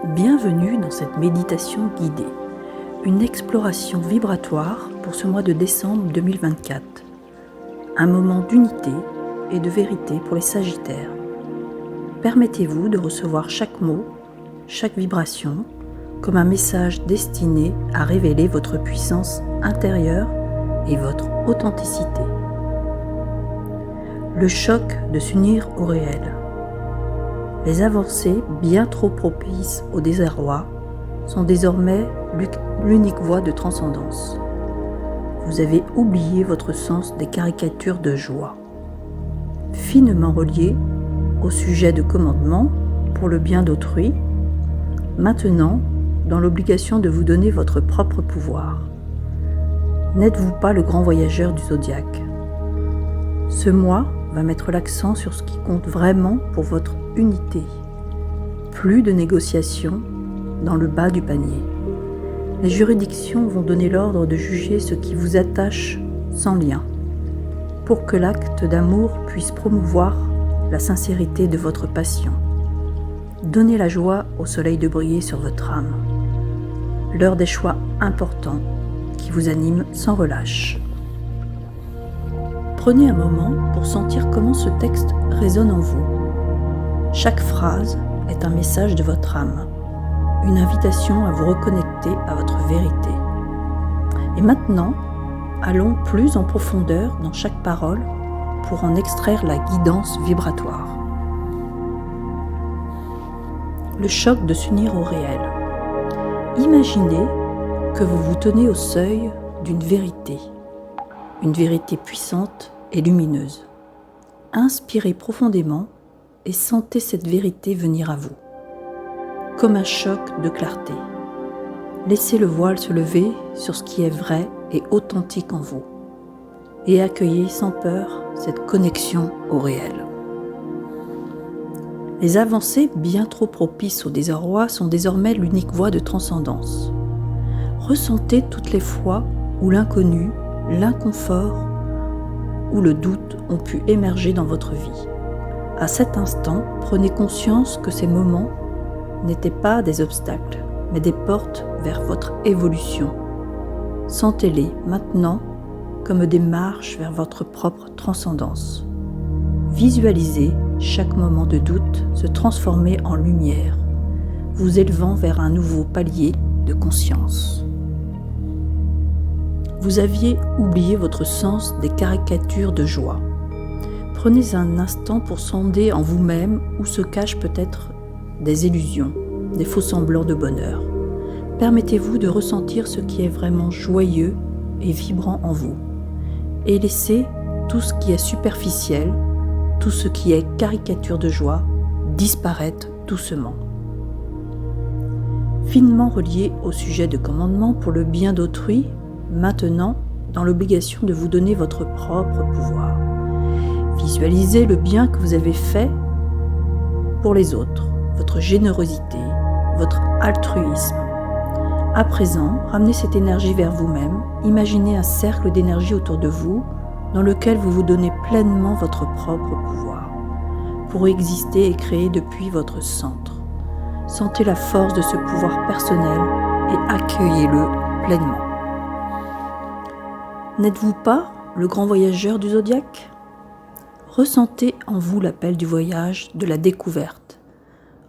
Bienvenue dans cette méditation guidée, une exploration vibratoire pour ce mois de décembre 2024. Un moment d'unité et de vérité pour les Sagittaires. Permettez-vous de recevoir chaque mot, chaque vibration, comme un message destiné à révéler votre puissance intérieure et votre authenticité. Le choc de s'unir au réel. Les avancées bien trop propices au désarroi sont désormais l'unique voie de transcendance. Vous avez oublié votre sens des caricatures de joie. Finement relié au sujet de commandement pour le bien d'autrui, maintenant dans l'obligation de vous donner votre propre pouvoir. N'êtes-vous pas le grand voyageur du zodiaque ? Ce mois va mettre l'accent sur ce qui compte vraiment pour votre unité. Plus de négociations dans le bas du panier. Les juridictions vont donner l'ordre de juger ce qui vous attache sans lien, pour que l'acte d'amour puisse promouvoir la sincérité de votre passion. Donnez la joie au soleil de briller sur votre âme. L'heure des choix importants qui vous animent sans relâche. Prenez un moment pour sentir comment ce texte résonne en vous. Chaque phrase est un message de votre âme, une invitation à vous reconnecter à votre vérité. Et maintenant, allons plus en profondeur dans chaque parole pour en extraire la guidance vibratoire. Le choc de s'unir au réel. Imaginez que vous vous tenez au seuil d'une vérité. Une vérité puissante et lumineuse. Inspirez profondément et sentez cette vérité venir à vous, comme un choc de clarté. Laissez le voile se lever sur ce qui est vrai et authentique en vous, et accueillez sans peur cette connexion au réel. Les avancées bien trop propices au désarroi sont désormais l'unique voie de transcendance. Ressentez toutes les fois où l'inconnu, l'inconfort ou le doute ont pu émerger dans votre vie. À cet instant, prenez conscience que ces moments n'étaient pas des obstacles, mais des portes vers votre évolution. Sentez-les maintenant comme des marches vers votre propre transcendance. Visualisez chaque moment de doute se transformer en lumière, vous élevant vers un nouveau palier de conscience. Vous aviez oublié votre sens des caricatures de joie. Prenez un instant pour sonder en vous-même où se cachent peut-être des illusions, des faux-semblants de bonheur. Permettez-vous de ressentir ce qui est vraiment joyeux et vibrant en vous. Et laissez tout ce qui est superficiel, tout ce qui est caricature de joie, disparaître doucement. Finement relié au sujet de commandement pour le bien d'autrui, maintenant dans l'obligation de vous donner votre propre pouvoir. Visualisez le bien que vous avez fait pour les autres, votre générosité, votre altruisme. À présent, ramenez cette énergie vers vous-même, imaginez un cercle d'énergie autour de vous dans lequel vous vous donnez pleinement votre propre pouvoir pour exister et créer depuis votre centre. Sentez la force de ce pouvoir personnel et accueillez-le pleinement. N'êtes-vous pas le grand voyageur du zodiaque ? Ressentez en vous l'appel du voyage, de la découverte.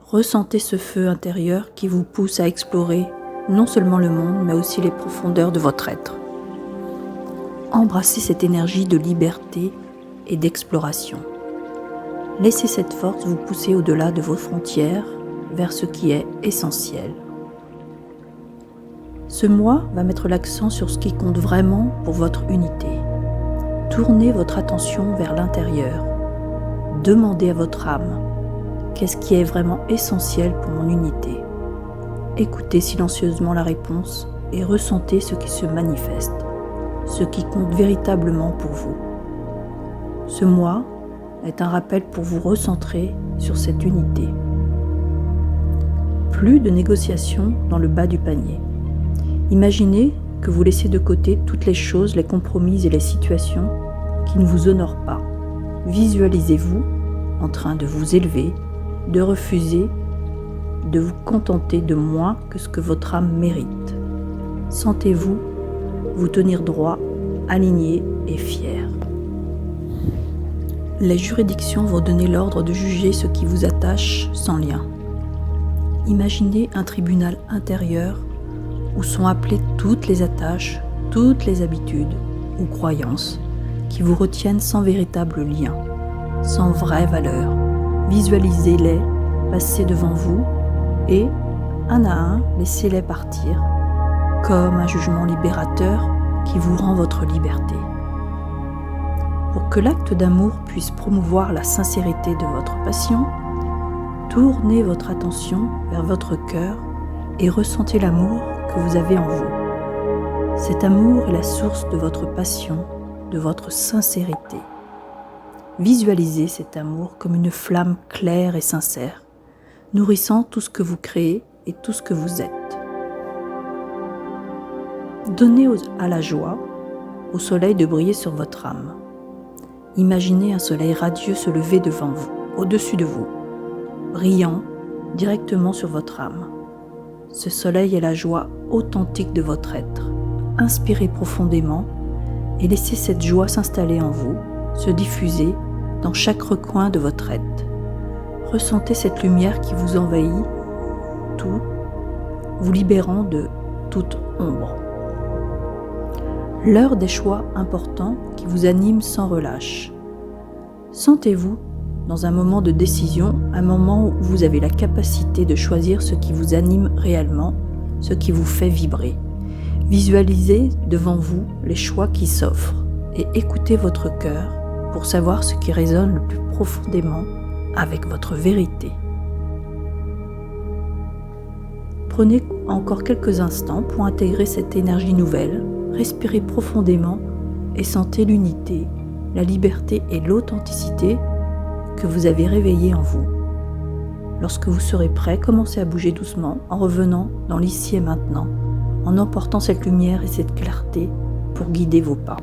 Ressentez ce feu intérieur qui vous pousse à explorer non seulement le monde, mais aussi les profondeurs de votre être. Embrassez cette énergie de liberté et d'exploration. Laissez cette force vous pousser au-delà de vos frontières, vers ce qui est essentiel. Ce mois va mettre l'accent sur ce qui compte vraiment pour votre unité. Tournez votre attention vers l'intérieur. Demandez à votre âme, qu'est-ce qui est vraiment essentiel pour mon unité ? Écoutez silencieusement la réponse et ressentez ce qui se manifeste, ce qui compte véritablement pour vous. Ce mois est un rappel pour vous recentrer sur cette unité. Plus de négociations dans le bas du panier. Imaginez que vous laissez de côté toutes les choses, les compromis et les situations qui ne vous honorent pas. Visualisez-vous en train de vous élever, de refuser de vous contenter de moins que ce que votre âme mérite. Sentez-vous vous tenir droit, aligné et fier. Les juridictions vont donner l'ordre de juger ce qui vous attache sans lien. Imaginez un tribunal intérieur où sont appelées toutes les attaches, toutes les habitudes ou croyances qui vous retiennent sans véritable lien, sans vraie valeur. Visualisez-les passer devant vous et, un à un, laissez-les partir, comme un jugement libérateur qui vous rend votre liberté. Pour que l'acte d'amour puisse promouvoir la sincérité de votre passion, tournez votre attention vers votre cœur et ressentez l'amour que vous avez en vous. Cet amour est la source de votre passion, de votre sincérité. Visualisez cet amour comme une flamme claire et sincère, nourrissant tout ce que vous créez et tout ce que vous êtes. Donnez à la joie, au soleil de briller sur votre âme. Imaginez un soleil radieux se lever devant vous, au-dessus de vous, brillant directement sur votre âme. Ce soleil est la joie authentique de votre être. Inspirez profondément et laissez cette joie s'installer en vous, se diffuser dans chaque recoin de votre être. Ressentez cette lumière qui vous envahit, tout, vous libérant de toute ombre. L'heure des choix importants qui vous animent sans relâche. Sentez-vous dans un moment de décision, un moment où vous avez la capacité de choisir ce qui vous anime réellement, ce qui vous fait vibrer. Visualisez devant vous les choix qui s'offrent et écoutez votre cœur pour savoir ce qui résonne le plus profondément avec votre vérité. Prenez encore quelques instants pour intégrer cette énergie nouvelle. Respirez profondément et sentez l'unité, la liberté et l'authenticité que vous avez réveillée en vous. Lorsque vous serez prêt, commencez à bouger doucement en revenant dans l'ici et maintenant, en emportant cette lumière et cette clarté pour guider vos pas.